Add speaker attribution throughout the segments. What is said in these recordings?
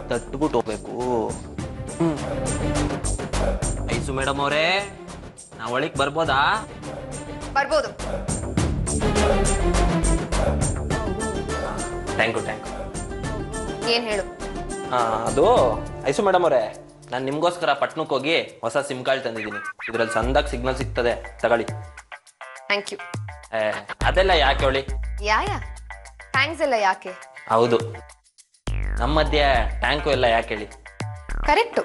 Speaker 1: ತಟ್ಬಿಟ್ಟು ಹೋಗ್ಬೇಕು. Ice madam ಅವರೇ, ನಾವು ಒಳಗೆ ಬರ್ಬೋದಾ?
Speaker 2: ಬರ್ಬೋದು.
Speaker 1: Thank you.
Speaker 2: ಏನ್ ಹೇಳು?
Speaker 1: ಅದು ಐಸು ಮೇಡಮ್ ಅವರೇ, ನಾನು ನಿಮ್ಗೋಸ್ಕರ ಪಟ್ನಕ್ಕೆ ಹೋಗಿ ಹೊಸ ಸಿಮ್ ಕಾರ್ಡ್ ತಂದಿದ್ದೀನಿ. ಇದ್ರಲ್ಲಿ ಸಂದಾಗ ಸಿಗ್ನಲ್ ಸಿಗ್ತದೆ, ತಗೊಳ್ಳಿ.
Speaker 2: Thank you.
Speaker 1: ಅದೆಲ್ಲ ಯಾಕೆ ಹೇಳಿ?
Speaker 2: ಥ್ಯಾಂಕ್ಸ್ ಎಲ್ಲ ಯಾಕೆ?
Speaker 1: ಹೌದು, ನಮ್ಮ ಮಧ್ಯೆ ಟ್ಯಾಂಕು ಎಲ್ಲ ಯಾಕೆ ಹೇಳಿ?
Speaker 2: ಕರೆಕ್ಟು,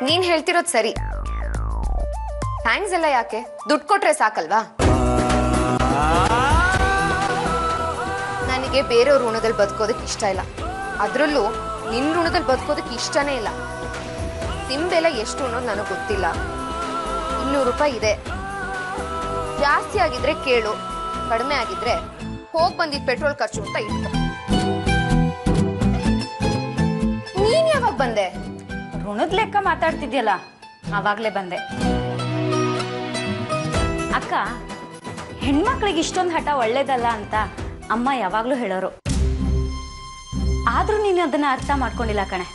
Speaker 2: ನೀನ್ ಹೇಳ್ತಿರೋದು ಸರಿ. ಥ್ಯಾಂಕ್ಸ್ ಎಲ್ಲ ಯಾಕೆ? ದುಡ್ಡು ಕೊಟ್ರೆ ಸಾಕಲ್ವಾ? ನನಗೆ ಬೇರೆಯವ್ರ ಋಣದಲ್ಲಿ ಬದುಕೋದಕ್ಕೆ ಇಷ್ಟ ಇಲ್ಲ. ಅದ್ರಲ್ಲೂ ನಿನ್ನ ಋಣದಲ್ಲಿ ಬದುಕೋದಕ್ಕೆ ಇಷ್ಟನೇ ಇಲ್ಲ. ಸಿಮ್ ಬೆಲೆ ಎಷ್ಟು ಅನ್ನೋದು ನನಗೆ ಗೊತ್ತಿಲ್ಲ. 200 ರೂಪಾಯಿ ಇದೆ. ಜಾಸ್ತಿ ಆಗಿದ್ರೆ ಕೇಳು, ಕಡಿಮೆ ಆಗಿದ್ರೆ ಹೋಗ್ ಬಂದಿದ್ ಪೆಟ್ರೋಲ್ ಖರ್ಚು ಅಂತ ಇಟ್ಕೊ. ನೀನ್ ಯಾವಾಗ ಬಂದೆ?
Speaker 3: ಋಣದ ಲೆಕ್ಕ ಮಾತಾಡ್ತಿದ್ಯಲ್ಲ, ಆವಾಗ್ಲೇ ಬಂದೆ. ಅಕ್ಕ, ಹೆಣ್ಮಕ್ಳಿಗೆ ಇಷ್ಟೊಂದು ಹಠ ಒಳ್ಳೇದಲ್ಲ ಅಂತ ಅಮ್ಮ ಯಾವಾಗ್ಲೂ ಹೇಳೋರು. ಆದ್ರೂ ನೀನು ಅದನ್ನ ಅರ್ಥ ಮಾಡ್ಕೊಂಡಿಲ್ಲ ಕಣೆ.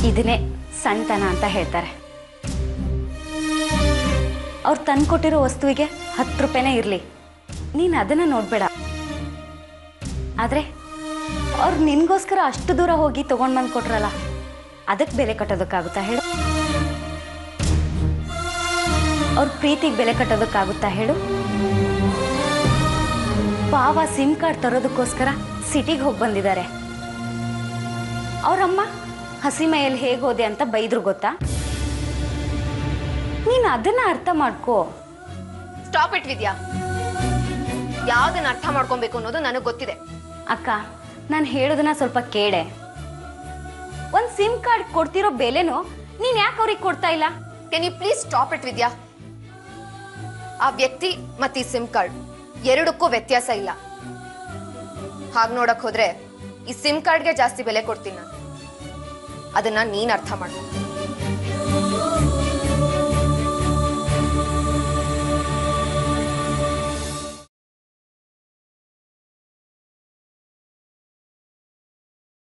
Speaker 3: ಇದನ್ನೇ ಸಣ್ಣತನ ಅಂತ ಹೇಳ್ತಾರೆ. ಅವ್ರು ತಂದ್ಕೊಟ್ಟಿರೋ ವಸ್ತುವಿಗೆ 10 ರೂಪಾಯಿನೇ ಇರ್ಲಿ, ನೀನ್ ಅದನ್ನ ನೋಡ್ಬೇಡ. ಆದ್ರೆ ಅವ್ರು ನಿನ್ಗೋಸ್ಕರ ಅಷ್ಟು ದೂರ ಹೋಗಿ ತಗೊಂಡ್ ಬಂದ್ ಕೊಟ್ರಲ್ಲ, ಅದಕ್ಕೆ ಬೆಲೆ ಕಟ್ಟೋದಕ್ಕಾಗುತ್ತಾ ಹೇಳು? ಅವ್ರ ಪ್ರೀತಿಗೆ ಬೆಲೆ ಕಟ್ಟೋದಕ್ಕಾಗುತ್ತಾ ಹೇಳು? ಪಾವ ಸಿಮ್ ಕಾರ್ಡ್ ತರೋದಕ್ಕೋಸ್ಕರ ಸಿಟಿಗೆ ಹೋಗಿ ಬಂದಿದ್ದಾರೆ. ಅವ್ರಮ್ಮ ಹಸಿ ಮೈಯಲ್ಲಿ ಹೇಗೆ ಹೋದೆ ಅಂತ ಬೈದ್ರು ಗೊತ್ತಾ? ನೀನು ಅದನ್ನ ಅರ್ಥ ಮಾಡ್ಕೋ.
Speaker 2: ಸ್ಟಾಪ್ ಇಟ್ ವಿದ್ಯಾ. ಯಾವ್ದನ್ನ ಅರ್ಥ ಮಾಡ್ಕೊಬೇಕು ಅನ್ನೋದು ನನಗೆ ಗೊತ್ತಿದೆ.
Speaker 3: ಅಕ್ಕ, ನಾನು ಹೇಳೋದನ್ನ ಸ್ವಲ್ಪ ಕೇಳೆ. ಒಂದ್ ಸಿಮ್ ಕಾರ್ಡ್ ಕೊಡ್ತಿರೋ ಬೆಲೆನು ನೀನ್ ಯಾಕೆ ಅವ್ರಿಗೆ ಕೊಡ್ತಾ ಇಲ್ಲ?
Speaker 2: Can you please stop it Vidya? ಆ ವ್ಯಕ್ತಿ ಮತ್ತೆ ಈ ಸಿಮ್ ಕಾರ್ಡ್ ಎರಡಕ್ಕೂ ವ್ಯತ್ಯಾಸ ಇಲ್ಲ. ಹಾಗೆ ನೋಡಕ್ ಹೋದ್ರೆ ಈ ಸಿಮ್ ಕಾರ್ಡ್ಗೆ ಜಾಸ್ತಿ ಬೆಲೆ ಕೊಡ್ತೀನಿ ನಾನು. ಅದನ್ನ ನೀನ್ ಅರ್ಥ ಮಾಡು.